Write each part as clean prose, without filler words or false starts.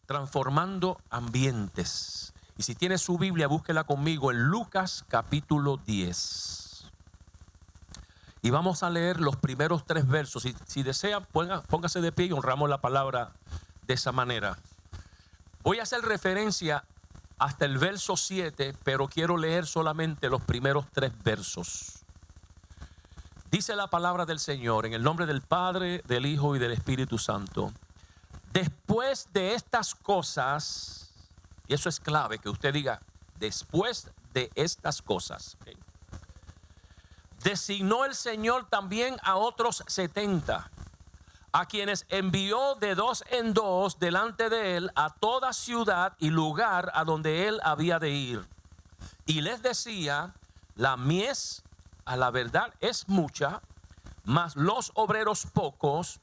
Transformando ambientes. Y si tiene su Biblia, búsquela conmigo en Lucas capítulo 10. Y vamos a leer los primeros 3 versos. Si desea, póngase de pie y honramos la palabra de esa manera. Voy a hacer referencia hasta el verso 7, pero quiero leer solamente los primeros 3 versos. Dice la palabra del Señor en el nombre del Padre, del Hijo y del Espíritu Santo. Después de estas cosas, y eso es clave que usted diga, después de estas cosas, ¿okay? Designó el Señor también a otros 70, a quienes envió de 2 en 2 delante de él a toda ciudad y lugar a donde él había de ir. Y les decía, la mies a la verdad es mucha, mas los obreros pocos.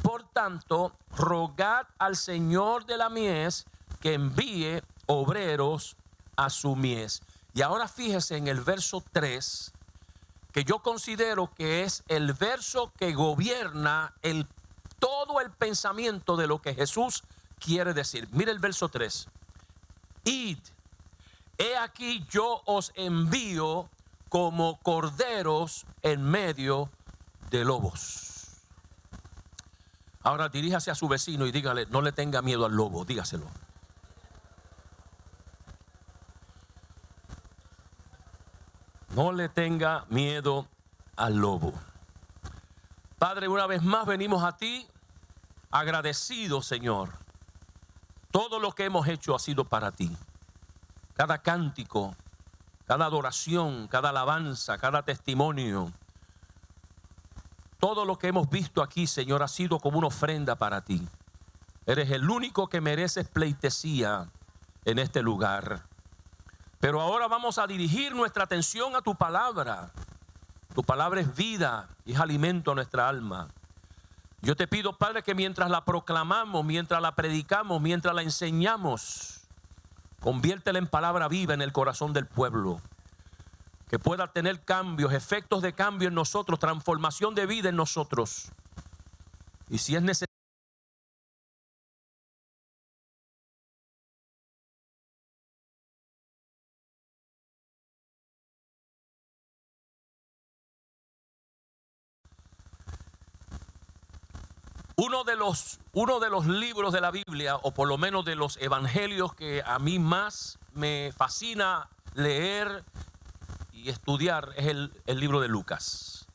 Por tanto, rogad al Señor de la mies que envíe obreros a su mies. Y ahora fíjese en el verso 3, que yo considero que es el verso que gobierna todo el pensamiento de lo que Jesús quiere decir. Mire el verso 3. Id, he aquí yo os envío como corderos en medio de lobos. Ahora diríjase a su vecino y dígale, no le tenga miedo al lobo, dígaselo. No le tenga miedo al lobo. Padre, una vez más venimos a ti agradecidos, Señor. Todo lo que hemos hecho ha sido para ti. Cada cántico, cada adoración, cada alabanza, cada testimonio. Todo lo que hemos visto aquí, Señor, ha sido como una ofrenda para ti. Eres el único que mereces pleitesía en este lugar. Pero ahora vamos a dirigir nuestra atención a tu palabra. Tu palabra es vida y es alimento a nuestra alma. Yo te pido, Padre, que mientras la proclamamos, mientras la predicamos, mientras la enseñamos, conviértela en palabra viva en el corazón del pueblo. Que pueda tener cambios, efectos de cambio en nosotros, transformación de vida en nosotros. Y si es necesario, uno de los libros de la Biblia, o por lo menos de los evangelios que a mí más me fascina leer y estudiar, es el libro de Lucas.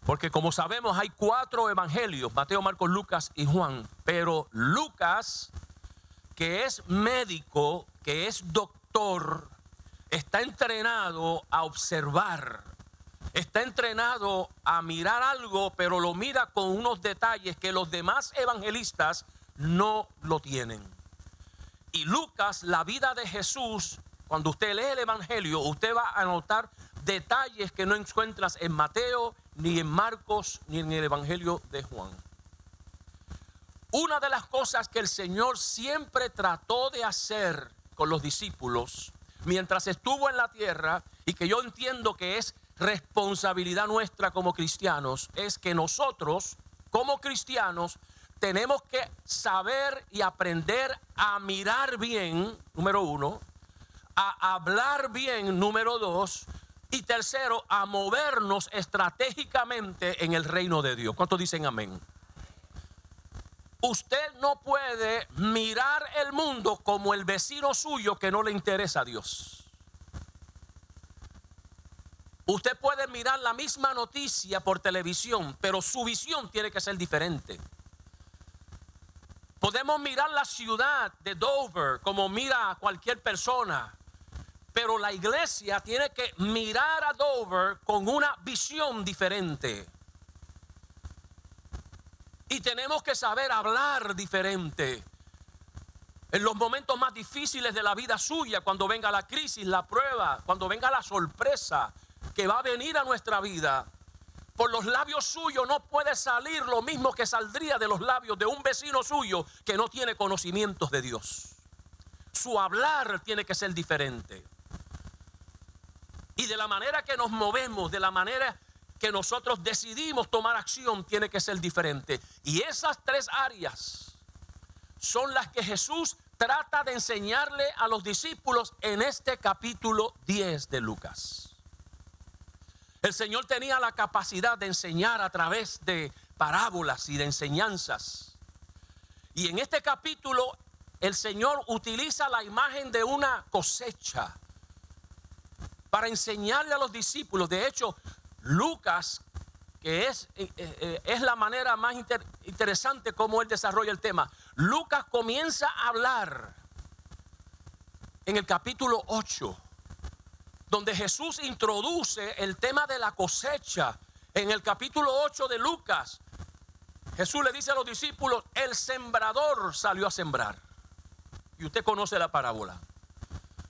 Porque como sabemos hay 4 evangelios, Mateo, Marcos, Lucas y Juan. Pero Lucas, que es médico, que es doctor, está entrenado a observar. Está entrenado a mirar algo, pero lo mira con unos detalles que los demás evangelistas no lo tienen. Y Lucas, la vida de Jesús, cuando usted lee el evangelio, usted va a notar detalles que no encuentras en Mateo, ni en Marcos, ni en el evangelio de Juan. Una de las cosas que el Señor siempre trató de hacer con los discípulos mientras estuvo en la tierra, y que yo entiendo que es responsabilidad nuestra como cristianos, es que nosotros como cristianos tenemos que saber y aprender a mirar bien, número 1, a hablar bien, número 2, y tercero, a movernos estratégicamente en el reino de Dios. ¿Cuántos dicen amén? Usted no puede mirar el mundo como el vecino suyo que no le interesa a Dios. Usted puede mirar la misma noticia por televisión, pero su visión tiene que ser diferente. Podemos mirar la ciudad de Dover como mira cualquier persona, pero la iglesia tiene que mirar a Dover con una visión diferente. Y tenemos que saber hablar diferente. En los momentos más difíciles de la vida suya, cuando venga la crisis, la prueba, cuando venga la sorpresa que va a venir a nuestra vida, por los labios suyos no puede salir lo mismo que saldría de los labios de un vecino suyo que no tiene conocimientos de Dios. Su hablar tiene que ser diferente. Y de la manera que nos movemos, de la manera que nosotros decidimos tomar acción, tiene que ser diferente. Y esas 3 áreas son las que Jesús trata de enseñarle a los discípulos en este capítulo 10 de Lucas. El Señor tenía la capacidad de enseñar a través de parábolas y de enseñanzas. Y en este capítulo el Señor utiliza la imagen de una cosecha para enseñarle a los discípulos. De hecho, Lucas, que es la manera más interesante como él desarrolla el tema. Lucas comienza a hablar en el capítulo 8, donde Jesús introduce el tema de la cosecha. En el capítulo 8 de Lucas, Jesús le dice a los discípulos, el sembrador salió a sembrar. Y usted conoce la parábola.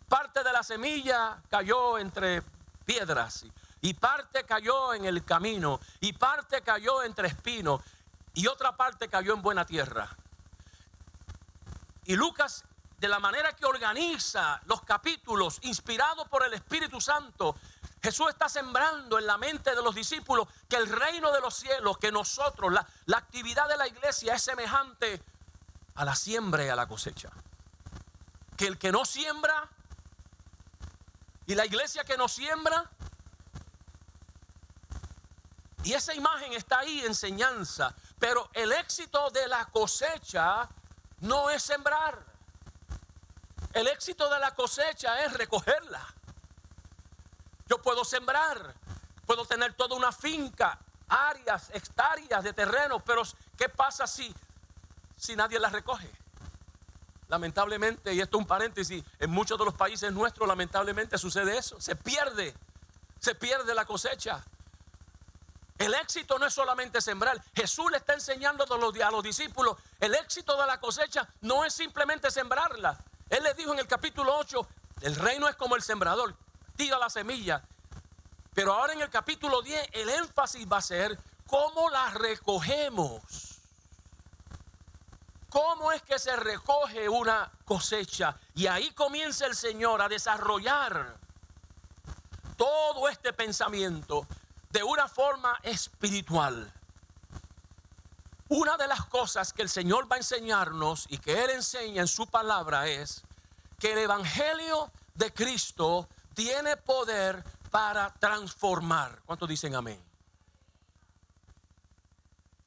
Parte de la semilla cayó entre piedras, y parte cayó en el camino, y parte cayó entre espinos, y otra parte cayó en buena tierra. Y Lucas, de la manera que organiza los capítulos, inspirado por el Espíritu Santo, Jesús está sembrando en la mente de los discípulos que el reino de los cielos, que nosotros, la actividad de la iglesia es semejante a la siembra y a la cosecha. Que el que no siembra y la iglesia que no siembra, y esa imagen está ahí, enseñanza. Pero el éxito de la cosecha no es sembrar. El éxito de la cosecha es recogerla. Yo puedo sembrar, puedo tener toda una finca, áreas, hectáreas de terreno, pero ¿qué pasa si nadie las recoge? Lamentablemente, y esto es un paréntesis, en muchos de los países nuestros lamentablemente sucede eso. Se pierde la cosecha. El éxito no es solamente sembrar. Jesús le está enseñando a los discípulos, el éxito de la cosecha no es simplemente sembrarla. Él les dijo en el capítulo 8, el reino es como el sembrador, tira la semilla. Pero ahora en el capítulo 10 el énfasis va a ser cómo la recogemos. ¿Cómo es que se recoge una cosecha? Y ahí comienza el Señor a desarrollar todo este pensamiento de una forma espiritual. Una de las cosas que el Señor va a enseñarnos y que Él enseña en su palabra es que el Evangelio de Cristo tiene poder para transformar. ¿Cuántos dicen amén?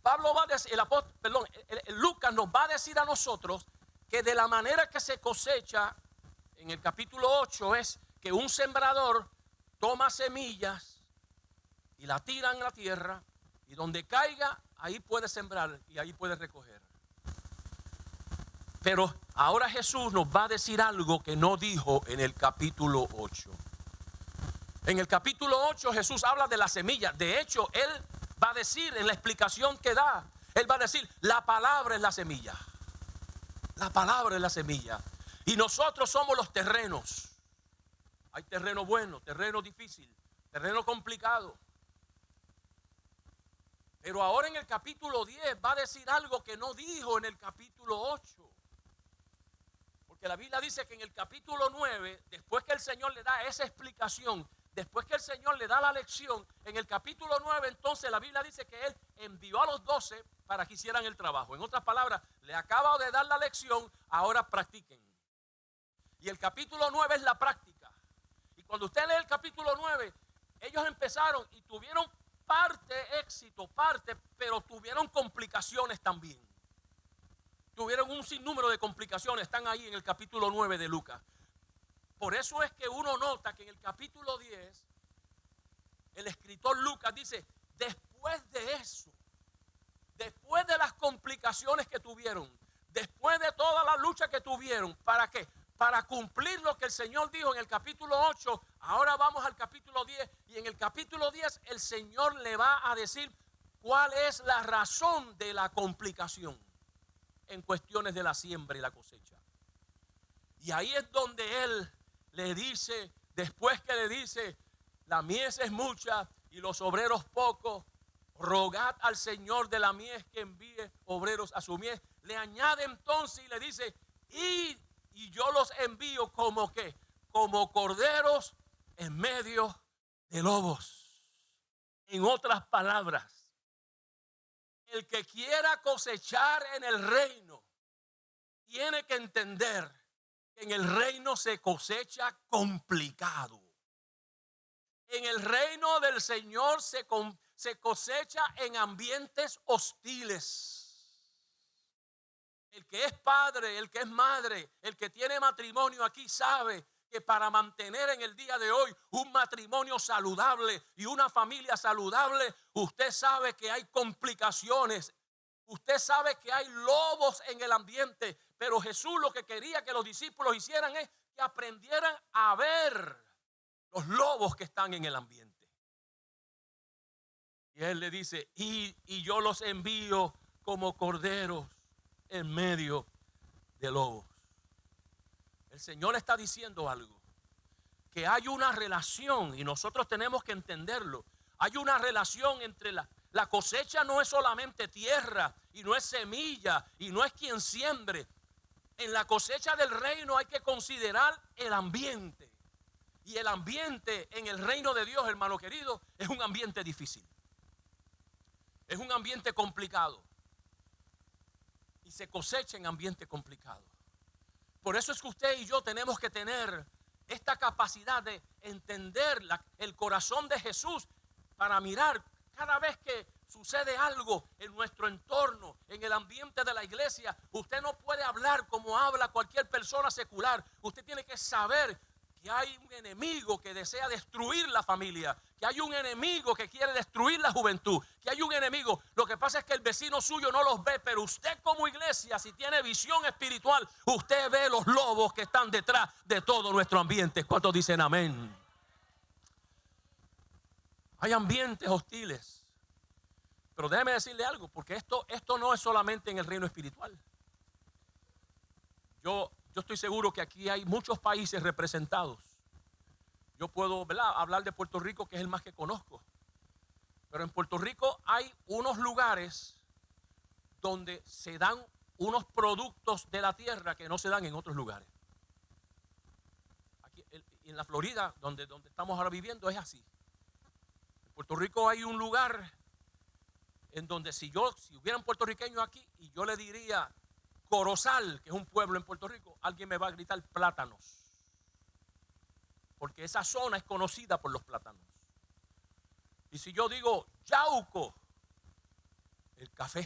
Pablo va a decir, Lucas nos va a decir a nosotros que de la manera que se cosecha en el capítulo 8 es que un sembrador toma semillas y la tira en la tierra, y donde caiga ahí puede sembrar y ahí puede recoger. Pero ahora Jesús nos va a decir algo que no dijo en el capítulo 8. En el capítulo 8 Jesús habla de la semilla. De hecho, Él va a decir en la explicación que da, Él va a decir, la palabra es la semilla. La palabra es la semilla. Y nosotros somos los terrenos. Hay terreno bueno, terreno difícil, terreno complicado. Pero ahora en el capítulo 10 va a decir algo que no dijo en el capítulo 8. Porque la Biblia dice que en el capítulo 9, después que el Señor le da esa explicación, después que el Señor le da la lección, en el capítulo 9 entonces la Biblia dice que Él envió a los 12 para que hicieran el trabajo. En otras palabras, le acaba de dar la lección, ahora practiquen. Y el capítulo 9 es la práctica. Y cuando usted lee el capítulo 9, ellos empezaron y tuvieron éxito, pero tuvieron complicaciones también. Tuvieron un sinnúmero de complicaciones, están ahí en el capítulo 9 de Lucas. Por eso es que uno nota que en el capítulo 10, el escritor Lucas dice, después de eso, después de las complicaciones que tuvieron, después de toda la lucha que tuvieron, ¿para qué? Para cumplir lo que el Señor dijo en el capítulo 8, ahora vamos al capítulo 10, y en el capítulo 10 el Señor le va a decir cuál es la razón de la complicación en cuestiones de la siembra y la cosecha. Y ahí es donde Él le dice, después que le dice, la mies es mucha y los obreros pocos, rogad al Señor de la mies que envíe obreros a su mies. Le añade entonces y le dice, y yo los envío como que, como corderos en medio de lobos. En otras palabras, el que quiera cosechar en el reino tiene que entender que en el reino se cosecha complicado. En el reino del Señor se cosecha en ambientes hostiles. El que es padre, el que es madre, el que tiene matrimonio aquí sabe que para mantener en el día de hoy un matrimonio saludable y una familia saludable, usted sabe que hay complicaciones. Usted sabe que hay lobos en el ambiente, pero Jesús lo que quería que los discípulos hicieran es que aprendieran a ver los lobos que están en el ambiente. Y Él le dice, y yo los envío como corderos en medio de lobos. El Señor está diciendo algo, que hay una relación y nosotros tenemos que entenderlo. Hay una relación entre la cosecha no es solamente tierra y no es semilla y no es quien siembre. En la cosecha del reino hay que considerar el ambiente. Y el ambiente en el reino de Dios, hermano querido, es un ambiente difícil. Es un ambiente complicado. Y se cosecha en ambiente complicado. Por eso es que usted y yo tenemos que tener esta capacidad de entender el corazón de Jesús para mirar cada vez que sucede algo en nuestro entorno, en el ambiente de la iglesia. Usted no puede hablar como habla cualquier persona secular. Usted tiene que saber que hay un enemigo que desea destruir la familia, que hay un enemigo que quiere destruir la juventud, que hay un enemigo. Lo que pasa es que el vecino suyo no los ve, pero usted como iglesia, si tiene visión espiritual, usted ve los lobos que están detrás de todo nuestro ambiente. ¿Cuántos dicen amén? Hay ambientes hostiles. Pero déjeme decirle algo, porque esto no es solamente en el reino espiritual. Yo estoy seguro que aquí hay muchos países representados. Yo puedo, ¿verdad?, hablar de Puerto Rico, que es el más que conozco. Pero en Puerto Rico hay unos lugares donde se dan unos productos de la tierra que no se dan en otros lugares. Aquí en la Florida, donde estamos ahora viviendo, es así. En Puerto Rico hay un lugar en donde si hubieran puertorriqueños aquí y yo le diría Corozal, que es un pueblo en Puerto Rico, alguien me va a gritar plátanos. Porque esa zona es conocida por los plátanos. Y si yo digo Yauco, el café.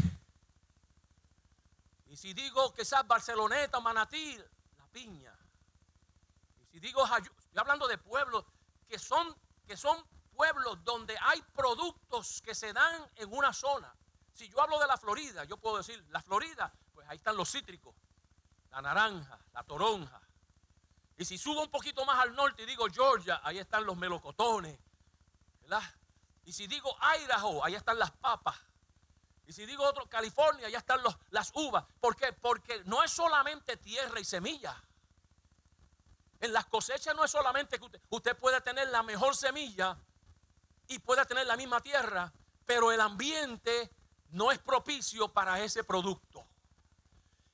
Y si digo quizás Barceloneta, Manatí, la piña. Y si digo estoy hablando de pueblos que son pueblos donde hay productos que se dan en una zona. Si yo hablo de la Florida, yo puedo decir la Florida, pues ahí están los cítricos, la naranja, la toronja. Y si subo un poquito más al norte y digo Georgia, ahí están los melocotones, ¿verdad? Y si digo Idaho, ahí están las papas. Y si digo otro, California, allá están las uvas. ¿Por qué? Porque no es solamente tierra y semilla. En las cosechas no es solamente que usted puede tener la mejor semilla y puede tener la misma tierra, pero el ambiente no es propicio para ese producto.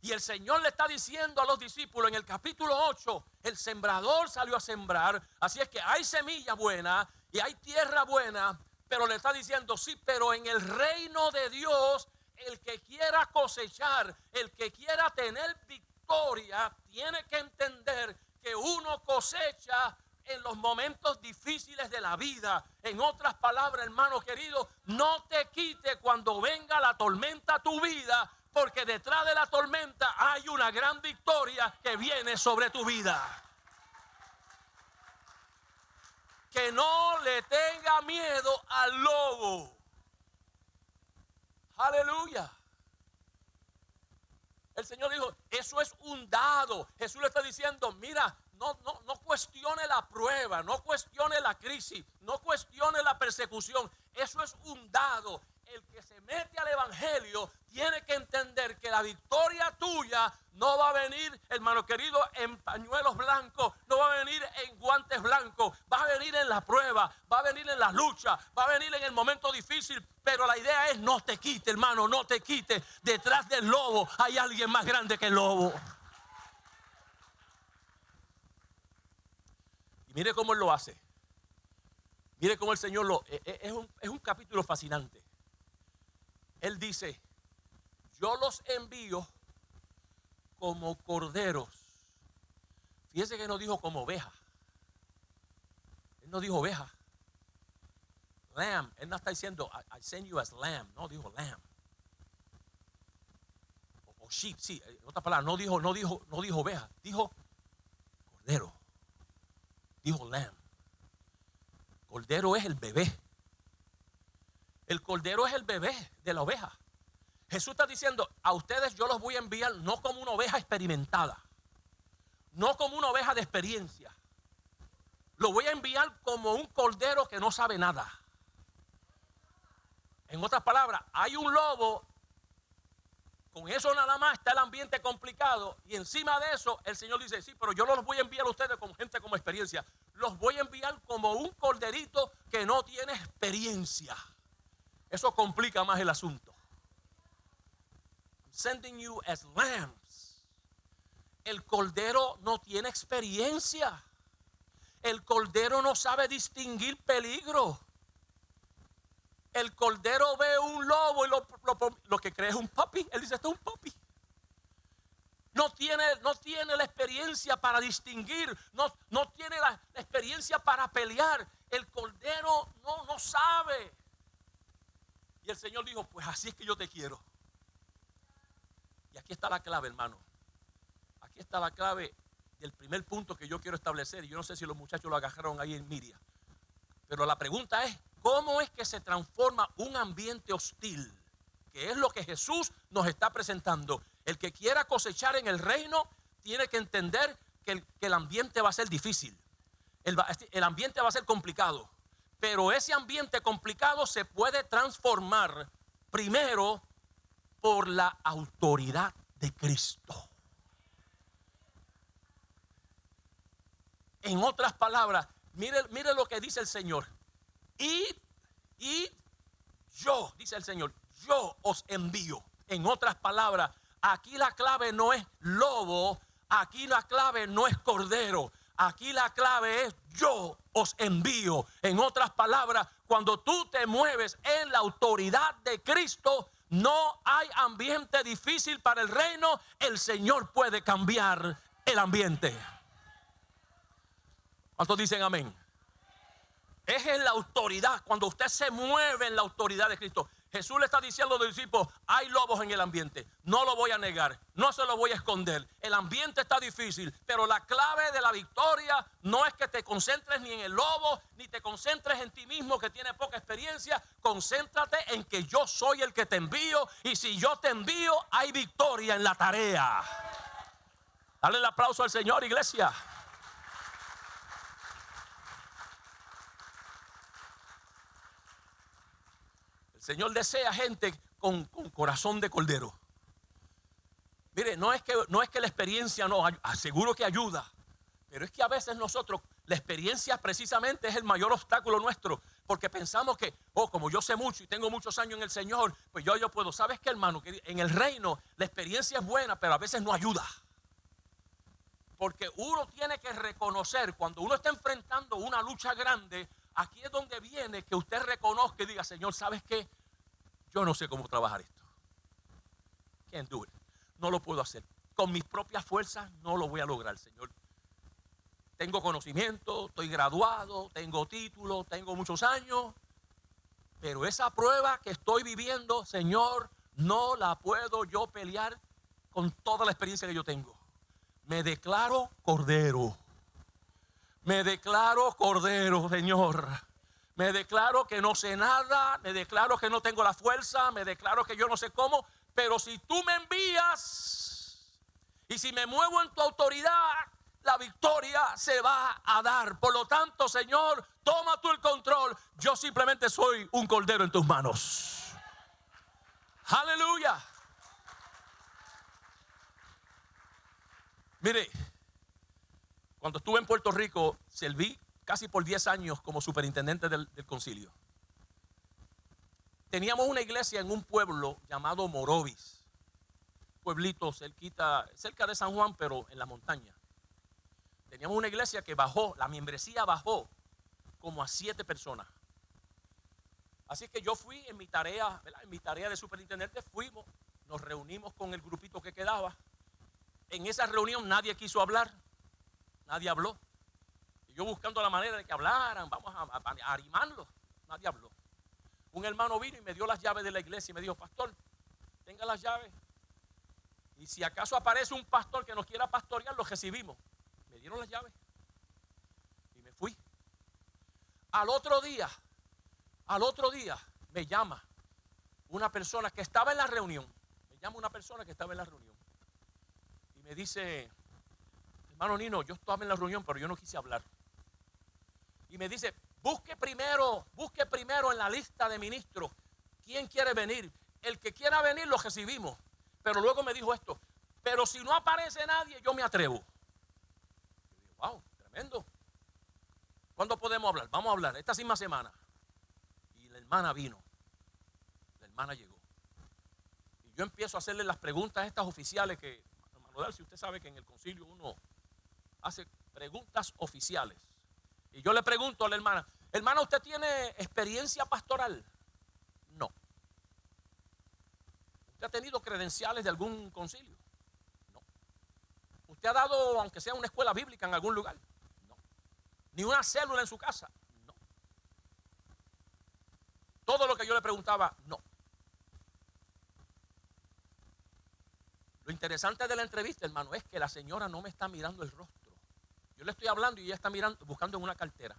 Y el Señor le está diciendo a los discípulos en el capítulo 8, el sembrador salió a sembrar, así es que hay semilla buena y hay tierra buena, pero le está diciendo, sí, pero en el reino de Dios, el que quiera cosechar, el que quiera tener victoria, tiene que entender que uno cosecha en los momentos difíciles de la vida. En otras palabras, hermano querido, no te quite cuando venga la tormenta a tu vida, porque detrás de la tormenta hay una gran victoria que viene sobre tu vida. Que no le tenga miedo al lobo. Aleluya. El Señor dijo, eso es un dado. Jesús le está diciendo, mira, no cuestione la prueba, no cuestione la crisis, no cuestione la persecución. Eso es un dado. El que se mete al evangelio tiene que entender que la victoria tuya no va a venir, hermano querido, en pañuelos blancos, no va a venir en guantes blancos, va a venir en la prueba, va a venir en la lucha, va a venir en el momento difícil. Pero la idea es no te quite, hermano, no te quite. Detrás del lobo hay alguien más grande que el lobo. Y mire cómo Él lo hace. Mire cómo el Señor es un capítulo fascinante. Él dice, yo los envío como corderos. Fíjese que no dijo como oveja. Él no dijo oveja. Lamb. Él no está diciendo I send you as lamb. No, dijo lamb. O sheep, sí. En otras palabras, no dijo oveja. Dijo cordero. Dijo lamb. Cordero es el bebé. El cordero es el bebé de la oveja. Jesús está diciendo, a ustedes yo los voy a enviar no como una oveja experimentada, no como una oveja de experiencia. Lo voy a enviar como un cordero que no sabe nada. En otras palabras, hay un lobo, con eso nada más está el ambiente complicado, y encima de eso el Señor dice, sí, pero yo no los voy a enviar a ustedes como gente con experiencia, los voy a enviar como un corderito que no tiene experiencia. Eso complica más el asunto. I'm sending you as lambs. El cordero no tiene experiencia. El cordero no sabe distinguir peligro. El cordero ve un lobo y lo que cree es un puppy. Él dice, esto es un puppy. No tiene la experiencia para distinguir. No tiene la experiencia para pelear. El cordero no sabe. Y el Señor dijo, pues así es que yo te quiero. Y aquí está la clave, hermano. Aquí está la clave del primer punto que yo quiero establecer. Y yo no sé si los muchachos lo agarraron ahí en Miria. Pero la pregunta es, ¿cómo es que se transforma un ambiente hostil? Que es lo que Jesús nos está presentando. El que quiera cosechar en el reino tiene que entender que el ambiente va a ser difícil. El ambiente va a ser complicado. Pero ese ambiente complicado se puede transformar primero por la autoridad de Cristo. En otras palabras, mire lo que dice el Señor. Y yo, dice el Señor, yo os envío. En otras palabras, aquí la clave no es lobo, aquí la clave no es cordero. Aquí la clave es yo os envío. En otras palabras, cuando tú te mueves en la autoridad de Cristo, no hay ambiente difícil para el reino. El Señor puede cambiar el ambiente. ¿Cuántos dicen amén? Es en la autoridad, cuando usted se mueve en la autoridad de Cristo. Jesús le está diciendo a los discípulos, hay lobos en el ambiente, no lo voy a negar, no se lo voy a esconder. El ambiente está difícil, pero la clave de la victoria no es que te concentres ni en el lobo, ni te concentres en ti mismo que tiene poca experiencia. Concéntrate en que yo soy el que te envío, y si yo te envío, hay victoria en la tarea. Dale el aplauso al Señor, iglesia. El Señor desea gente con corazón de cordero. Mire, no es que la experiencia no, seguro que ayuda, pero es que a veces nosotros, la experiencia precisamente es el mayor obstáculo nuestro, porque pensamos que, como yo sé mucho y tengo muchos años en el Señor, pues yo puedo. ¿Sabes qué, hermano? Que en el reino la experiencia es buena, pero a veces no ayuda. Porque uno tiene que reconocer, cuando uno está enfrentando una lucha grande, aquí es donde viene que usted reconozca y diga, Señor, ¿sabes qué? Yo no sé cómo trabajar esto. Can't do it. No lo puedo hacer. Con mis propias fuerzas no lo voy a lograr, Señor. Tengo conocimiento, estoy graduado, tengo título, tengo muchos años. Pero esa prueba que estoy viviendo, Señor, no la puedo yo pelear con toda la experiencia que yo tengo. Me declaro cordero. Me declaro cordero, Señor. Me declaro que no sé nada, me declaro que no tengo la fuerza, me declaro que yo no sé cómo, pero si tú me envías y si me muevo en tu autoridad, la victoria se va a dar. Por lo tanto, Señor, toma tú el control. Yo simplemente soy un cordero en tus manos. Aleluya. Mire, cuando estuve en Puerto Rico, serví casi por 10 años como superintendente del concilio. Teníamos una iglesia en un pueblo llamado Morovis, pueblito cerca de San Juan, pero en la montaña. Teníamos una iglesia que bajó, la membresía bajó como a 7 personas. Así que yo fui en mi tarea, ¿verdad? En mi tarea de superintendente, nos reunimos con el grupito que quedaba En esa reunión nadie quiso hablar, nadie habló. Y yo buscando la manera de que hablaran, vamos a animarlos, nadie habló. Un hermano vino y me dio las llaves de la iglesia y me dijo: pastor, tenga las llaves. Y si acaso aparece un pastor que nos quiera pastorear, lo recibimos. Me dieron las llaves y me fui. Al otro día me llama una persona que estaba en la reunión. Y me dice: hermano Nino, yo estaba en la reunión, pero yo no quise hablar. Y me dice: busque primero en la lista de ministros quién quiere venir. El que quiera venir lo recibimos. Pero luego me dijo esto: pero si no aparece nadie, yo me atrevo. Yo digo: wow, tremendo. ¿Cuándo podemos hablar? Vamos a hablar esta misma semana. Y la hermana vino, la hermana llegó. Y yo empiezo a hacerle las preguntas estas oficiales que, hermano Darcy, usted sabe que en el concilio uno hace preguntas oficiales. Y yo le pregunto a la hermana: hermana, ¿usted tiene experiencia pastoral? No. ¿Usted ha tenido credenciales de algún concilio? No. ¿Usted ha dado, aunque sea una escuela bíblica en algún lugar? No. ¿Ni una célula en su casa? No. Todo lo que yo le preguntaba, no. Lo interesante de la entrevista, hermano, es que la señora no me está mirando el rostro. Yo le estoy hablando y ella está mirando, buscando en una cartera.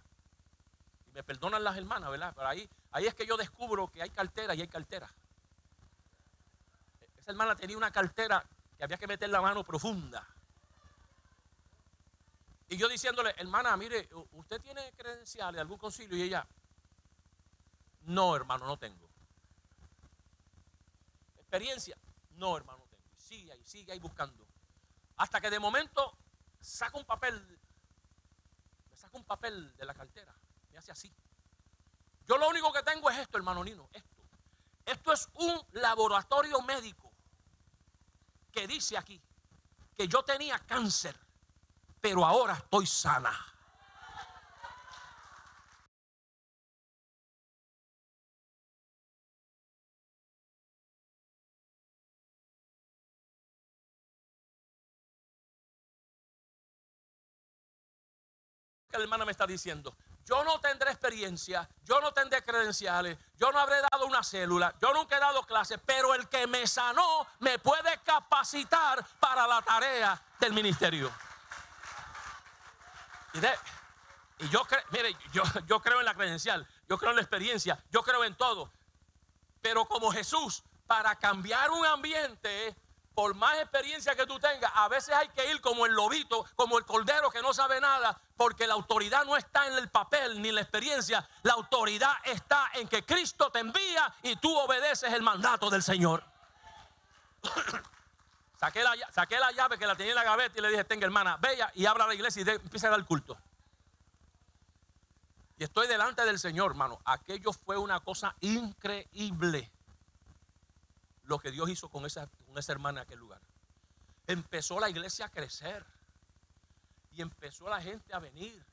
Y me perdonan las hermanas, ¿verdad? Pero ahí es que yo descubro que hay cartera y hay cartera. Esa hermana tenía una cartera que había que meter la mano profunda. Y yo diciéndole: hermana, mire, ¿usted tiene credenciales de algún concilio? Y ella: no, hermano, no tengo. ¿Experiencia? No, hermano, no tengo. Y sigue ahí buscando. Hasta que de momento me saca un papel de la cartera. Me hace así. Yo lo único que tengo es esto, hermano Nino, esto. Esto es un laboratorio médico que dice aquí que yo tenía cáncer, pero ahora estoy sana. Que la hermana me está diciendo: yo no tendré experiencia, yo no tendré credenciales, yo no habré dado una célula, yo nunca he dado clases, pero el que me sanó me puede capacitar para la tarea del ministerio. Y yo creo en la credencial, yo creo en la experiencia, yo creo en todo. Pero como Jesús, para cambiar un ambiente, por más experiencia que tú tengas, a veces hay que ir como el lobito, como el cordero que no sabe nada, porque la autoridad no está en el papel ni en la experiencia. La autoridad está en que Cristo te envía y tú obedeces el mandato del Señor. Saqué la llave que la tenía en la gaveta y le dije: tenga, hermana, vaya y abra la iglesia y empieza a dar el culto. Y estoy delante del Señor, hermano. Aquello fue una cosa increíble lo que Dios hizo con esa hermana en aquel lugar. Empezó la iglesia a crecer y empezó la gente a venir.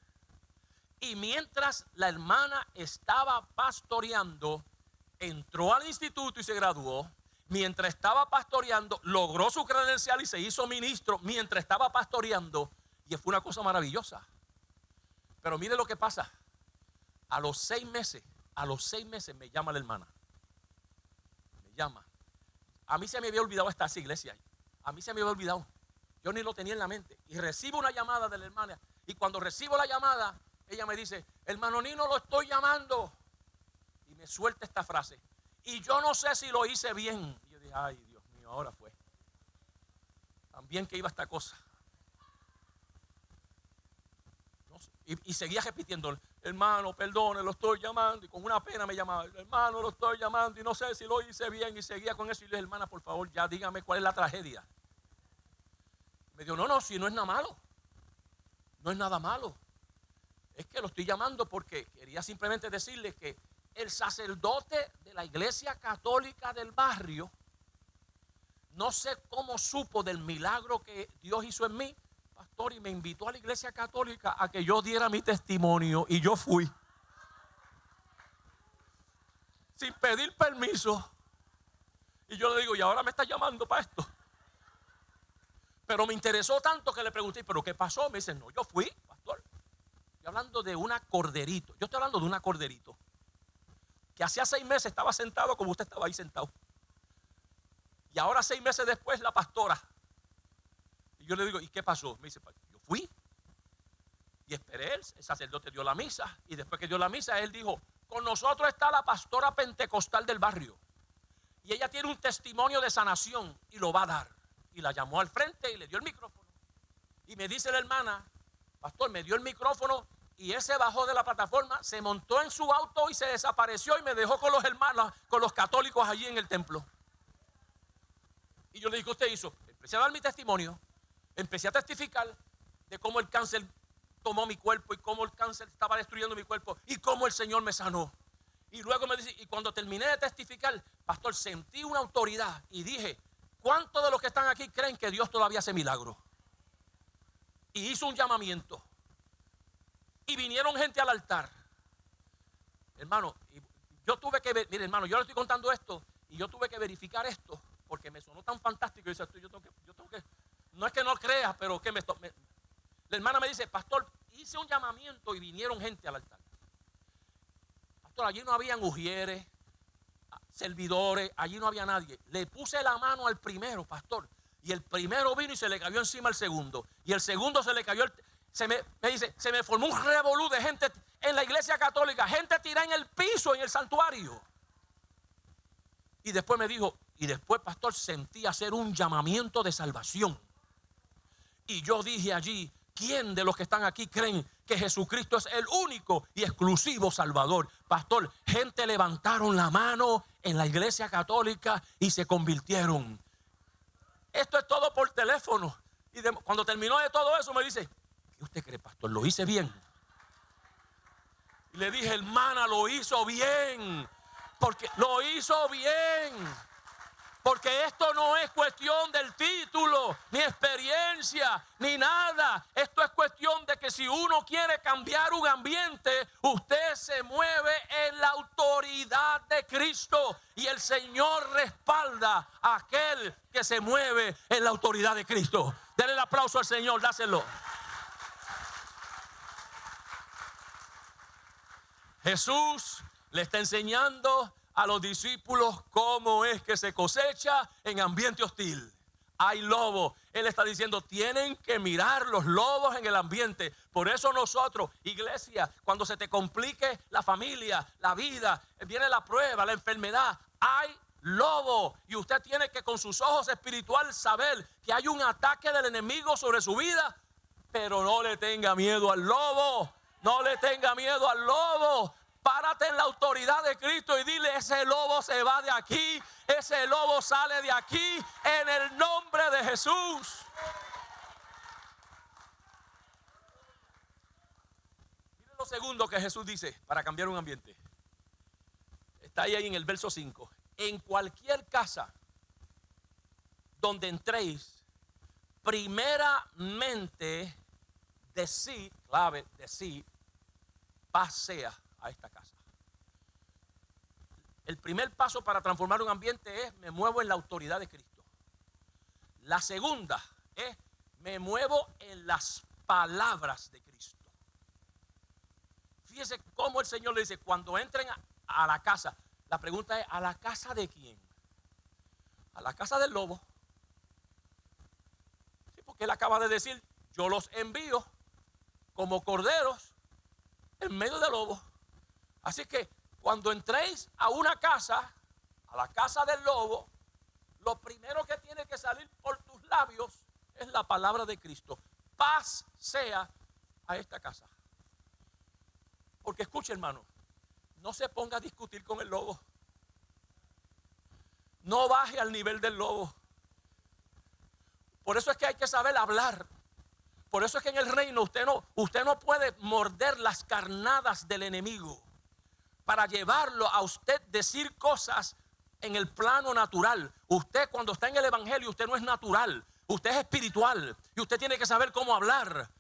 Y mientras la hermana estaba pastoreando, entró al instituto y se graduó. Mientras estaba pastoreando, logró su credencial y se hizo ministro mientras estaba pastoreando. Y fue una cosa maravillosa. Pero mire lo que pasa. A los 6 meses me llama la hermana. Me llama. A mí se me había olvidado esta iglesia. A mí se me había olvidado. Yo ni lo tenía en la mente. Y recibo una llamada de la hermana. Y cuando recibo la llamada, ella me dice: hermano Nino, lo estoy llamando. Y me suelta esta frase: y yo no sé si lo hice bien. Y yo dije: ay, Dios mío, ahora fue. También que iba esta cosa. No sé. Y seguía repitiendo: hermano, perdone, lo estoy llamando. Y con una pena me llamaba: hermano, lo estoy llamando y no sé si lo hice bien. Y seguía con eso. Y le dije: hermana, por favor, ya dígame cuál es la tragedia. Me dijo: no, si no es nada malo. No es nada malo. Es que lo estoy llamando porque quería simplemente decirle que el sacerdote de la iglesia católica del barrio, no sé cómo supo del milagro que Dios hizo en mí, pastor, y me invitó a la iglesia católica a que yo diera mi testimonio. Y yo fui. Sin pedir permiso. Y yo le digo: y ahora me está llamando para esto. Pero me interesó tanto que le pregunté, ¿pero qué pasó? Me dice, no, yo fui, pastor. Estoy hablando de una corderito. Yo estoy hablando de una corderito. Que hacía 6 meses estaba sentado como usted estaba ahí sentado. Y ahora 6 meses después la pastora. Y yo le digo, ¿y qué pasó? Me dice, yo fui. Y esperé, el sacerdote dio la misa. Y después que dio la misa, él dijo, con nosotros está la pastora pentecostal del barrio. Y ella tiene un testimonio de sanación y lo va a dar. Y la llamó al frente y le dio el micrófono. Y me dice la hermana, pastor, me dio el micrófono y ese bajó de la plataforma, se montó en su auto y se desapareció y me dejó con los hermanos, con los católicos allí en el templo. Y yo le dije, ¿qué usted hizo? Empecé a dar mi testimonio, empecé a testificar de cómo el cáncer tomó mi cuerpo y cómo el cáncer estaba destruyendo mi cuerpo y cómo el Señor me sanó. Y luego me dice, y cuando terminé de testificar, pastor, sentí una autoridad y dije, ¿cuántos de los que están aquí creen que Dios todavía hace milagros? Y hizo un llamamiento. Y vinieron gente al altar. Hermano, yo tuve que ver, mire hermano, yo le estoy contando esto y yo tuve que verificar esto porque me sonó tan fantástico. Yo tengo que, no es que no creas, pero que la hermana me dice, pastor, hice un llamamiento y vinieron gente al altar. Pastor, allí no habían ujieres, servidores, allí no había nadie. Le puse la mano al primero, pastor, y el primero vino y se le cayó encima al segundo. Y el segundo se le cayó, me dice, se me formó un revolú de gente en la iglesia católica, gente tirada en el piso, en el santuario. Y después me dijo, y después, pastor, sentí hacer un llamamiento de salvación. Y yo dije allí, ¿quién de los que están aquí creen que Jesucristo es el único y exclusivo Salvador? Pastor, gente levantaron la mano en la iglesia católica y se convirtieron. Esto es todo por teléfono. Y cuando terminó de todo eso me dice, ¿qué usted cree, pastor? ¿Lo hice bien? Y le dije, hermana, lo hizo bien. Porque lo hizo bien. Porque esto no es cuestión del título, ni experiencia, ni nada. Esto es cuestión de que si uno quiere cambiar un ambiente, usted se mueve en la autoridad de Cristo. Y el Señor respalda a aquel que se mueve en la autoridad de Cristo. Denle el aplauso al Señor, dáselo. Jesús le está enseñando a los discípulos cómo es que se cosecha en ambiente hostil. Hay lobos. Él está diciendo, tienen que mirar los lobos en el ambiente. Por eso nosotros, iglesia, cuando se te complique la familia, la vida, viene la prueba, la enfermedad, hay lobo. Y usted tiene que con sus ojos espirituales saber que hay un ataque del enemigo sobre su vida. Pero no le tenga miedo al lobo. No le tenga miedo al lobo. Párate en la autoridad de Cristo y dile, ese lobo se va de aquí, ese lobo sale de aquí, en el nombre de Jesús. Mire lo segundo que Jesús dice para cambiar un ambiente. Está ahí en el verso 5. En cualquier casa donde entréis, primeramente decid, clave, decid, paz sea a esta casa. El primer paso para transformar un ambiente es me muevo en la autoridad de Cristo. La segunda es me muevo en las palabras de Cristo. Fíjese cómo el Señor le dice, cuando entren a la casa, la pregunta es, ¿a la casa de quién? A la casa del lobo. Sí, porque él acaba de decir, yo los envío como corderos en medio de lobos. Así que cuando entréis a una casa, a la casa del lobo, lo primero que tiene que salir por tus labios es la palabra de Cristo. Paz sea a esta casa. Porque escuche, hermano, no se ponga a discutir con el lobo. No baje al nivel del lobo. Por eso es que hay que saber hablar. Por eso es que en el reino usted no puede morder las carnadas del enemigo para llevarlo a usted decir cosas en el plano natural. Usted cuando está en el evangelio, usted no es natural, usted es espiritual y usted tiene que saber cómo hablar.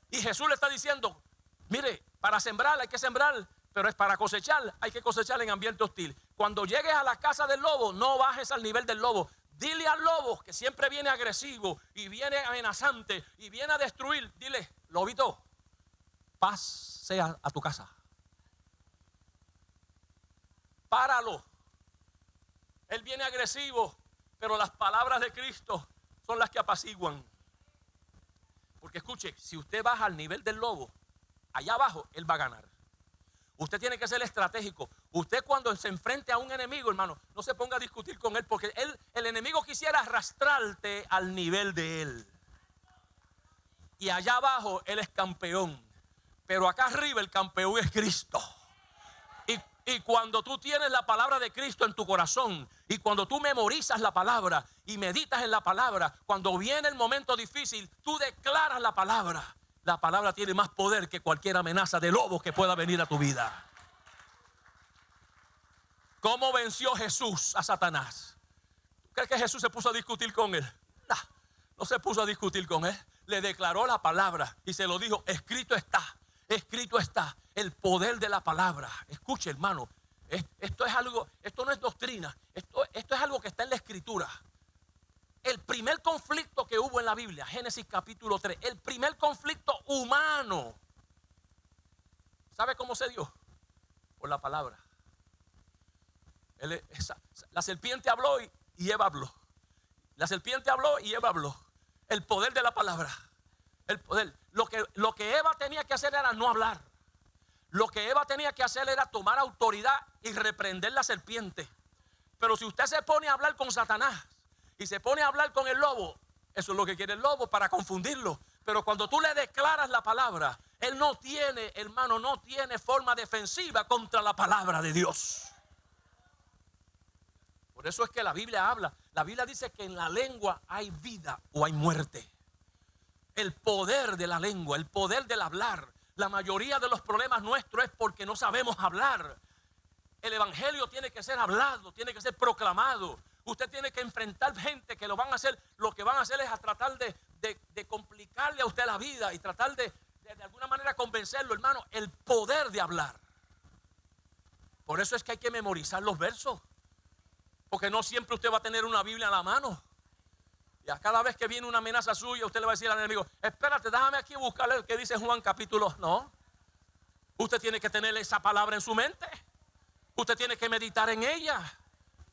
Y Jesús le está diciendo, mire, para sembrar hay que sembrar, pero es para cosechar, hay que cosechar en ambiente hostil. Cuando llegues a la casa del lobo, no bajes al nivel del lobo. Dile al lobo que siempre viene agresivo y viene amenazante y viene a destruir. Dile, lobito, paz sea a tu casa. Páralo. Él viene agresivo, pero las palabras de Cristo son las que apaciguan. Porque escuche, si usted baja al nivel del lobo, allá abajo él va a ganar. Usted tiene que ser estratégico. Usted cuando se enfrente a un enemigo, hermano, no se ponga a discutir con él, porque el enemigo quisiera arrastrarte al nivel de él. Y allá abajo él es campeón, pero acá arriba el campeón es Cristo. Y cuando tú tienes la palabra de Cristo en tu corazón, y cuando tú memorizas la palabra y meditas en la palabra, cuando viene el momento difícil, tú declaras la palabra. La palabra tiene más poder que cualquier amenaza de lobo que pueda venir a tu vida. ¿Cómo venció Jesús a Satanás? ¿Crees que Jesús se puso a discutir con él? No se puso a discutir con él. Le declaró la palabra y se lo dijo, escrito está. Escrito está el poder de la palabra. Escuche, hermano, esto es algo, esto no es doctrina, esto es algo que está en la escritura. El primer conflicto que hubo en la Biblia, Génesis capítulo 3, el primer conflicto humano, ¿sabe cómo se dio? Por la palabra. La serpiente habló y Eva habló. La serpiente habló y Eva habló. El poder de la palabra. El poder. Lo que Eva tenía que hacer era no hablar. Lo que Eva tenía que hacer era tomar autoridad y reprender la serpiente. Pero si usted se pone a hablar con Satanás y se pone a hablar con el lobo, eso es lo que quiere el lobo, para confundirlo. Pero cuando tú le declaras la palabra, él no tiene, hermano, no tiene forma defensiva contra la palabra de Dios. Por eso es que la Biblia habla. La Biblia dice que en la lengua hay vida o hay muerte. El poder de la lengua, el poder del hablar. La mayoría de los problemas nuestros es porque no sabemos hablar. El evangelio tiene que ser hablado, tiene que ser proclamado. Usted tiene que enfrentar gente que lo van a hacer. Lo que van a hacer es a tratar de complicarle a usted la vida y tratar de alguna manera convencerlo, hermano. El poder de hablar. Por eso es que hay que memorizar los versos. Porque no siempre usted va a tener una Biblia en la mano. Y a cada vez que viene una amenaza suya, usted le va a decir al enemigo, espérate, déjame aquí buscarle el que dice Juan capítulo. No. Usted tiene que tener esa palabra en su mente. Usted tiene que meditar en ella.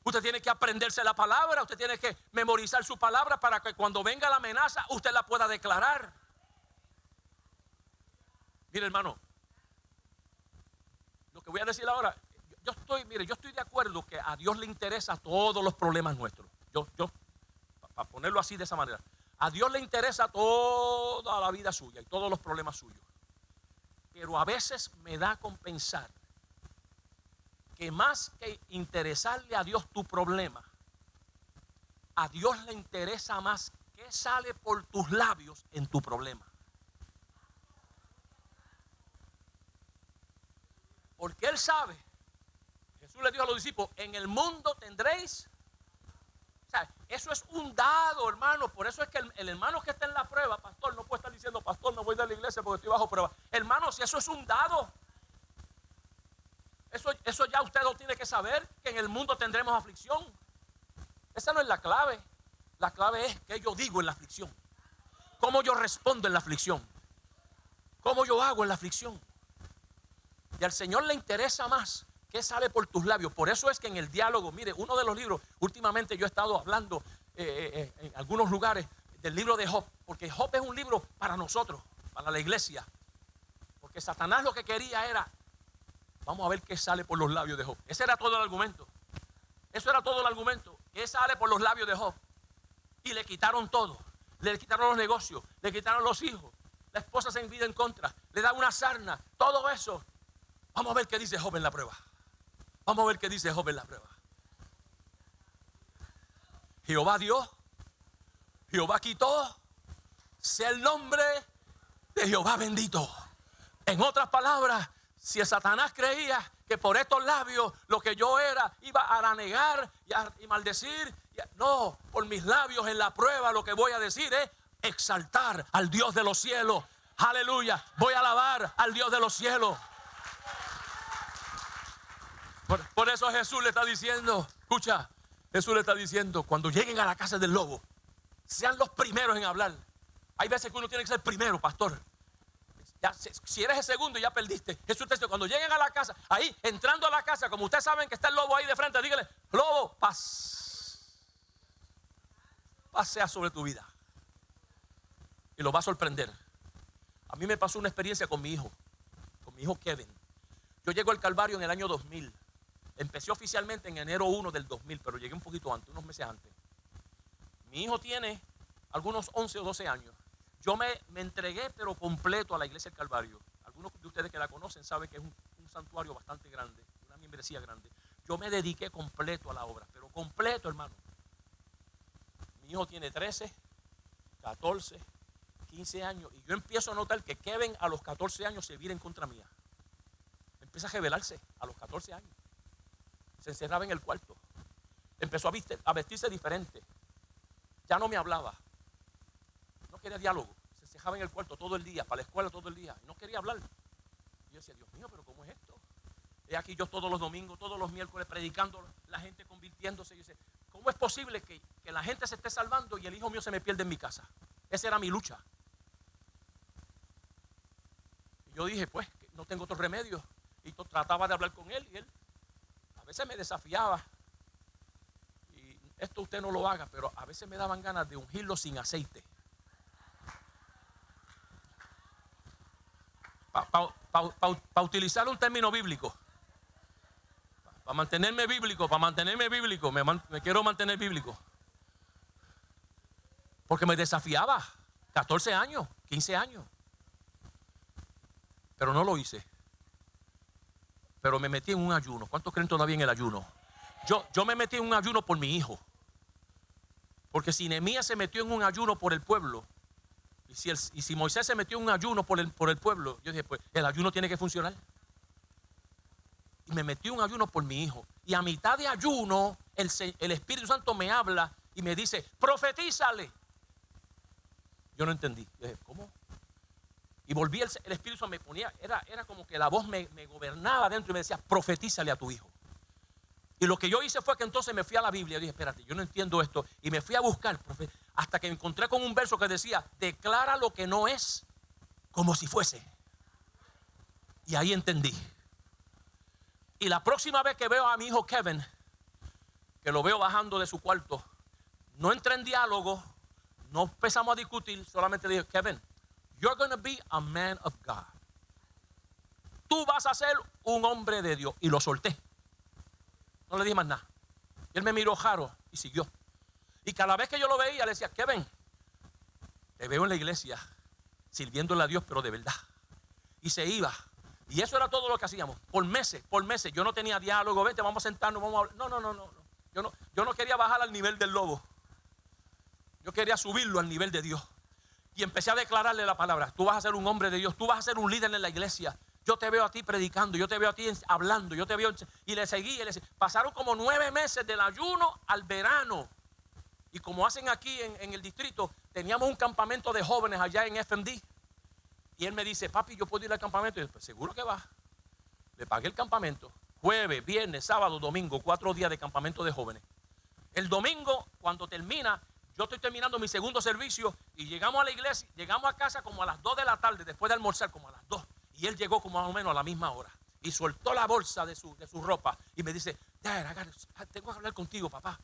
Usted tiene que aprenderse la palabra. Usted tiene que memorizar su palabra para que cuando venga la amenaza, usted la pueda declarar. Mire, hermano, lo que voy a decir ahora, yo estoy de acuerdo que a Dios le interesa todos los problemas nuestros. Para ponerlo así de esa manera, a Dios le interesa toda la vida suya y todos los problemas suyos. Pero a veces me da con pensar que más que interesarle a Dios tu problema, a Dios le interesa más qué sale por tus labios en tu problema. Porque Él sabe, Jesús le dijo a los discípulos, en el mundo tendréis. O sea, eso es un dado, hermano. Por eso es que el hermano que está en la prueba, pastor, no puede estar diciendo, pastor, no voy de la iglesia porque estoy bajo prueba. Hermano, si eso es un dado, eso ya usted lo tiene que saber, que en el mundo tendremos aflicción. Esa no es la clave. La clave es qué yo digo en la aflicción. Cómo yo respondo en la aflicción. Cómo yo hago en la aflicción. Y al Señor le interesa más qué sale por tus labios. Por eso es que en el diálogo, mire, uno de los libros, últimamente yo he estado hablando en algunos lugares del libro de Job, porque Job es un libro para nosotros, para la iglesia. Porque Satanás lo que quería era, vamos a ver qué sale por los labios de Job. Ese era todo el argumento. Eso era todo el argumento. ¿Qué sale por los labios de Job? Y le quitaron todo. Le quitaron los negocios, le quitaron los hijos. La esposa se envía en contra, le da una sarna, todo eso. Vamos a ver qué dice Job en la prueba. Vamos a ver qué dice Job en la prueba. Jehová dio, Jehová quitó, sea el nombre de Jehová bendito. En otras palabras, si Satanás creía que por estos labios lo que yo era iba a negar y maldecir, no, por mis labios en la prueba lo que voy a decir es exaltar al Dios de los cielos. Aleluya, voy a alabar al Dios de los cielos. Por eso Jesús le está diciendo, escucha, Jesús le está diciendo, cuando lleguen a la casa del lobo, sean los primeros en hablar. Hay veces que uno tiene que ser primero, pastor. Ya, si eres el segundo, ya perdiste. Jesús te dice, cuando lleguen a la casa, ahí, entrando a la casa, como ustedes saben que está el lobo ahí de frente, díganle, lobo, pasea sobre tu vida. Y lo va a sorprender. A mí me pasó una experiencia con mi hijo Kevin. Yo llego al Calvario en el año 2000. Empecé oficialmente en enero 1 del 2000, pero llegué un poquito antes, unos meses antes. Mi hijo tiene algunos 11 o 12 años. Yo me entregué, pero completo, a la iglesia del Calvario. Algunos de ustedes que la conocen saben que es un santuario bastante grande, una membresía grande. Yo me dediqué completo a la obra, pero completo, hermano. Mi hijo tiene 13, 14, 15 años, y yo empiezo a notar que Kevin a los 14 años se vira en contra mía. Empieza a rebelarse a los 14 años. Se encerraba en el cuarto. Empezó a vestirse diferente. Ya no me hablaba. No quería diálogo. Se encerraba en el cuarto todo el día, para la escuela todo el día. No quería hablar. Y yo decía, Dios mío, pero ¿cómo es esto? He aquí yo todos los domingos, todos los miércoles predicando, la gente convirtiéndose. Y yo decía, ¿cómo es posible que la gente se esté salvando y el hijo mío se me pierde en mi casa? Esa era mi lucha. Y yo dije, pues, que no tengo otro remedio. Y trataba de hablar con él y él a veces me desafiaba. Y esto usted no lo haga, pero a veces me daban ganas de ungirlo sin aceite. Para utilizar un término bíblico. Para mantenerme bíblico. Me quiero mantener bíblico. Porque me desafiaba. 14 años, 15 años. Pero no lo hice. Pero me metí en un ayuno. ¿Cuántos creen todavía en el ayuno? Yo me metí en un ayuno por mi hijo. Porque si Nehemías se metió en un ayuno por el pueblo, y si Moisés se metió en un ayuno por el pueblo, yo dije, pues el ayuno tiene que funcionar. Y me metí en un ayuno por mi hijo. Y a mitad de ayuno, el Espíritu Santo me habla y me dice, profetízale. Yo no entendí. Yo dije, ¿cómo? Y volví, el Espíritu Santo me ponía, era como que la voz me gobernaba dentro y me decía, profetízale a tu hijo. Y lo que yo hice fue que entonces me fui a la Biblia y dije, espérate, yo no entiendo esto. Y me fui a buscar, hasta que me encontré con un verso que decía, declara lo que no es como si fuese. Y ahí entendí. Y la próxima vez que veo a mi hijo Kevin, que lo veo bajando de su cuarto, no entré en diálogo, no empezamos a discutir, solamente dije, Kevin, you're going to be a man of God. Tú vas a ser un hombre de Dios. Y lo solté. No le dije más nada. Y él me miró raro y siguió. Y cada vez que yo lo veía, le decía, Kevin, te veo en la iglesia sirviéndole a Dios, pero de verdad. Y se iba. Y eso era todo lo que hacíamos. Por meses. Yo no tenía diálogo. Vete, vamos a sentarnos, vamos a hablar. No. Yo no quería bajar al nivel del lobo. Yo quería subirlo al nivel de Dios. Y empecé a declararle la palabra. Tú vas a ser un hombre de Dios. Tú vas a ser un líder en la iglesia. Yo te veo a ti predicando. Yo te veo a ti hablando. Yo te veo. Y le seguí. Pasaron como 9 meses del ayuno al verano. Y como hacen aquí en el distrito, teníamos un campamento de jóvenes allá en FMD. Y él me dice, papi, ¿yo puedo ir al campamento? Y yo, pues seguro que va. Le pagué el campamento. Jueves, viernes, sábado, domingo. 4 días de campamento de jóvenes. El domingo, cuando termina, yo estoy terminando mi segundo servicio y llegamos a la iglesia, llegamos a casa como a las 2 de la tarde, después de almorzar como a las 2. Y él llegó como más o menos a la misma hora. Y soltó la bolsa de su ropa y me dice, Dad, tengo que hablar contigo, papá.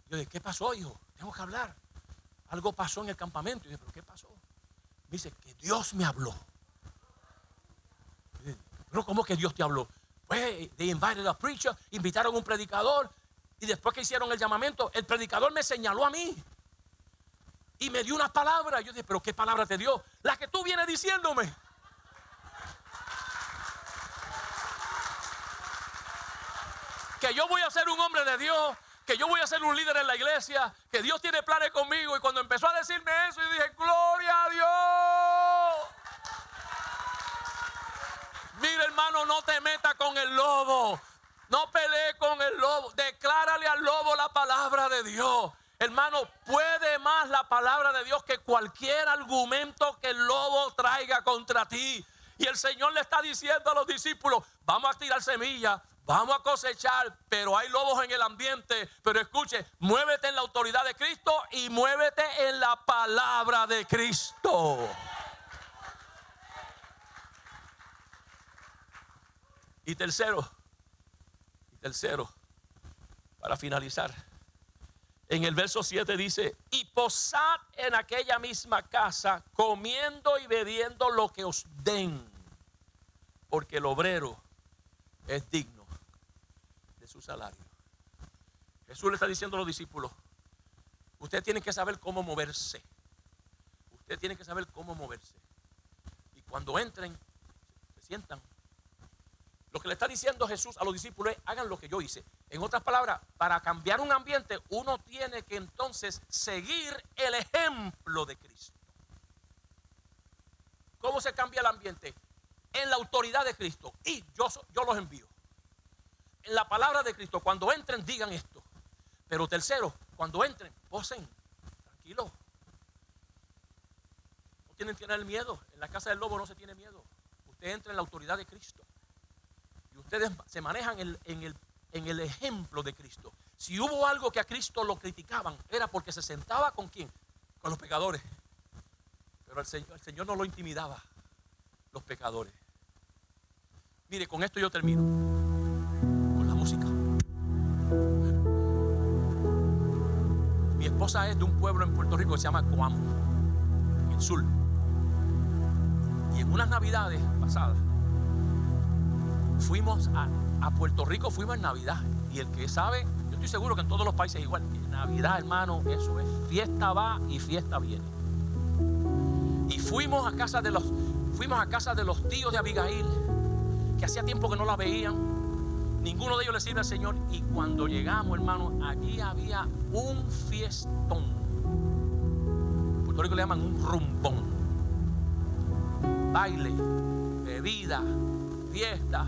Yo dije, ¿qué pasó, hijo? Tengo que hablar. Algo pasó en el campamento. Y yo dije, ¿pero qué pasó? Me dice, que Dios me habló. Dije, ¿pero cómo que Dios te habló? Pues, they invited a preacher, invitaron a un predicador. Y después que hicieron el llamamiento, el predicador me señaló a mí. Y me dio una palabra. Yo dije, ¿pero qué palabra te dio? La que tú vienes diciéndome. Que yo voy a ser un hombre de Dios. Que yo voy a ser un líder en la iglesia. Que Dios tiene planes conmigo. Y cuando empezó a decirme eso, yo dije, ¡gloria a Dios! Mira, hermano, no te metas con el lobo. No pelees con el lobo. Declárale al lobo la palabra de Dios. Hermano, puede más la palabra de Dios que cualquier argumento que el lobo traiga contra ti. Y el Señor le está diciendo a los discípulos, vamos a tirar semillas, Vamos a cosechar, pero hay lobos en el ambiente. Pero escuche, muévete en la autoridad de Cristo y muévete en la palabra de Cristo. Y tercero, para finalizar, en el verso 7 dice: y posad en aquella misma casa, comiendo y bebiendo lo que os den, porque el obrero es digno de su salario. Jesús le está diciendo a los discípulos: usted tiene que saber cómo moverse. Usted tiene que saber cómo moverse. Y cuando entren, se sientan. Lo que le está diciendo Jesús a los discípulos es: hagan lo que yo hice. En otras palabras, para cambiar un ambiente, uno tiene que entonces seguir el ejemplo de Cristo. ¿Cómo se cambia el ambiente? En la autoridad de Cristo. Y yo los envío. En la palabra de Cristo, cuando entren, digan esto. Pero tercero, cuando entren, posen. Tranquilo. No tienen que tener miedo. En la casa del lobo no se tiene miedo. Usted entra en la autoridad de Cristo. Y ustedes se manejan en el ejemplo de Cristo. Si hubo algo que a Cristo lo criticaban, era porque se sentaba ¿con quién? Con los pecadores. Pero el Señor no lo intimidaba, los pecadores. Mire, con esto yo termino. Con la música. Mi esposa es de un pueblo en Puerto Rico que se llama Coamo, en el sur. Y en unas navidades pasadas fuimos a Puerto Rico, fuimos en Navidad. Y el que sabe, yo estoy seguro que en todos los países igual. En Navidad, hermano, eso es fiesta va y fiesta viene. Y fuimos a casa de los tíos de Abigail, que hacía tiempo que no la veían. Ninguno de ellos le sirve al Señor. Y cuando llegamos, hermano, allí había un fiestón. En Puerto Rico le llaman un rumbón. Baile, bebida, fiesta.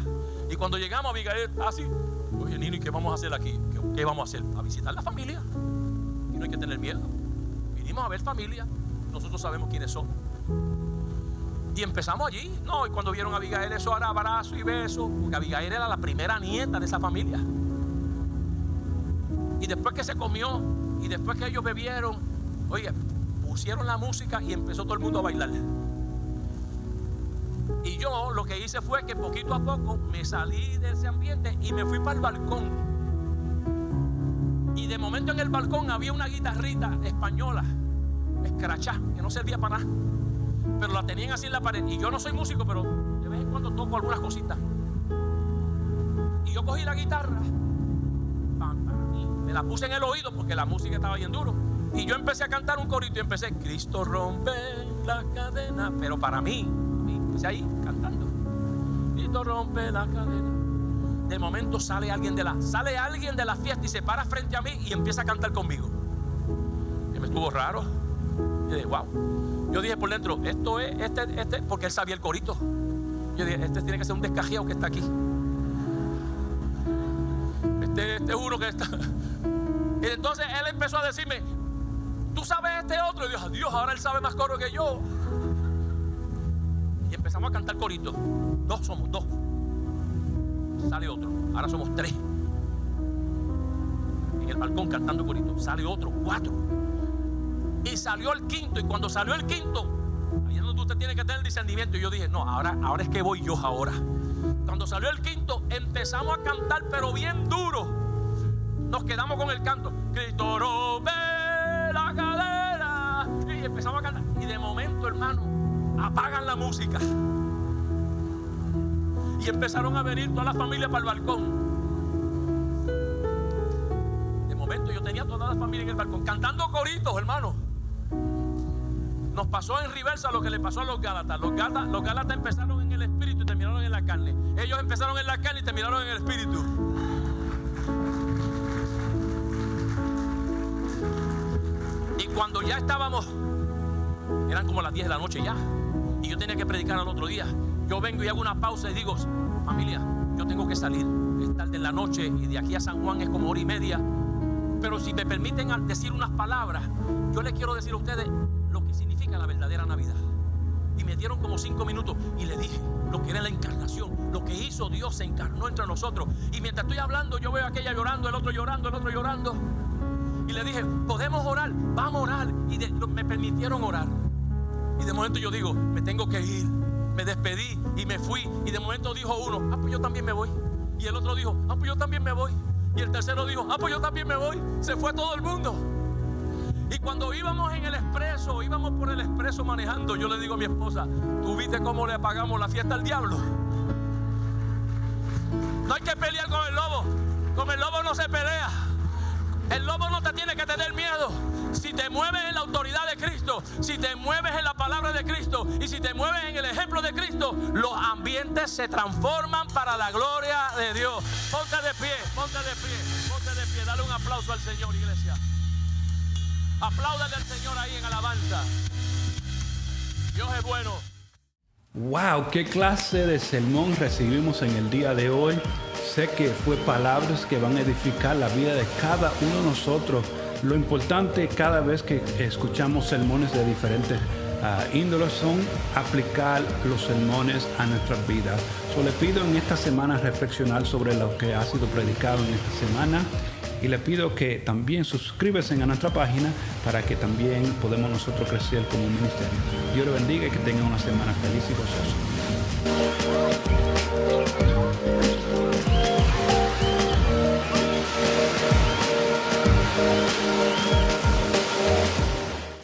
Y cuando llegamos a Abigail, así, oye, Nino, ¿y qué vamos a hacer aquí? ¿Qué vamos a hacer? A visitar la familia. Y no hay que tener miedo. Vinimos a ver familia. Nosotros sabemos quiénes son. Y empezamos allí. No, y cuando vieron a Abigail, eso era abrazo y beso. Porque Abigail era la primera nieta de esa familia. Y después que se comió, y después que ellos bebieron, oye, pusieron la música y empezó todo el mundo a bailar. Y yo lo que hice fue que poquito a poco me salí de ese ambiente y me fui para el balcón. Y de momento en el balcón había una guitarrita española, escrachá, que no servía para nada, pero la tenían así en la pared. Y yo no soy músico, pero de vez en cuando toco algunas cositas. Y yo cogí la guitarra y me la puse en el oído porque la música estaba bien duro. Y yo empecé a cantar un corito y empecé: Cristo rompe la cadena. Pero para mí, empecé ahí cantando. Cristo rompe la cadena. De momento sale alguien de la fiesta y se para frente a mí y empieza a cantar conmigo. Y me estuvo raro. Yo dije, wow. Yo dije por dentro, esto es este, porque él sabía el corito. Yo dije, este tiene que ser un descajeado que está aquí. Este es uno que está. Y entonces él empezó a decirme: ¿tú sabes este otro? Y yo dije, Dios, ahora él sabe más coro que yo. Y empezamos a cantar corito. Somos dos. Sale otro. Ahora somos 3. En el balcón cantando corito. Sale otro, 4. Y salió el quinto. Y cuando salió el quinto, ahí es donde usted tiene que tener discernimiento. Y yo dije, no, ahora es que voy yo ahora. Cuando salió el quinto, empezamos a cantar, pero bien duro. Nos quedamos con el canto. Cristo rompe la cadena. Y empezamos a cantar. Y de momento, hermano, apagan la música. Y empezaron a venir toda la familia para el balcón. De momento yo tenía toda la familia en el balcón cantando coritos, hermano. Nos pasó en reversa lo que le pasó a los Gálatas. Los Gálatas empezaron en el espíritu y terminaron en la carne. Ellos empezaron en la carne y terminaron en el espíritu. Y cuando ya estábamos, eran como las 10 de la noche ya, y yo tenía que predicar al otro día. Yo vengo y hago una pausa y digo, familia, yo tengo que salir. Es tarde en la noche y de aquí a San Juan es como 1:30. Pero si me permiten decir unas palabras, yo les quiero decir a ustedes lo que significa la verdadera Navidad. Y me dieron como 5 minutos y le dije lo que era la encarnación, lo que hizo eso Dios se encarnó entre nosotros. Y mientras estoy hablando, yo veo a aquella llorando, el otro llorando, el otro llorando. Y le dije, ¿podemos orar? Vamos a orar. Y me permitieron orar. Y de momento yo digo, me tengo que ir. Me despedí y me fui. Y de momento dijo uno, pues yo también me voy. Y el otro dijo, pues yo también me voy. Y el tercero dijo, pues yo también me voy. Se fue todo el mundo. Y cuando íbamos en el expreso, íbamos por el expreso manejando, yo le digo a mi esposa, ¿tú viste cómo le apagamos la fiesta al diablo? No hay que pelear con el lobo. Con el lobo no se pelea. El lobo no te tiene que tener miedo. Si te mueves en la autoridad de Cristo, si te mueves en la palabra de Cristo y si te mueves en el ejemplo de Cristo, los ambientes se transforman para la gloria de Dios. Ponte de pie, ponte de pie, ponte de pie. Dale un aplauso al Señor, iglesia. Apláudale al Señor ahí en alabanza. Dios es bueno. Wow, qué clase de sermón recibimos en el día de hoy. Sé que fue palabras que van a edificar la vida de cada uno de nosotros. Lo importante cada vez que escuchamos sermones de diferentes índoles son aplicar los sermones a nuestras vidas. Le pido en esta semana reflexionar sobre lo que ha sido predicado en esta semana. Y le pido que también suscríbase a nuestra página para que también podamos nosotros crecer como un ministerio. Dios le bendiga y que tenga una semana feliz y gozosa.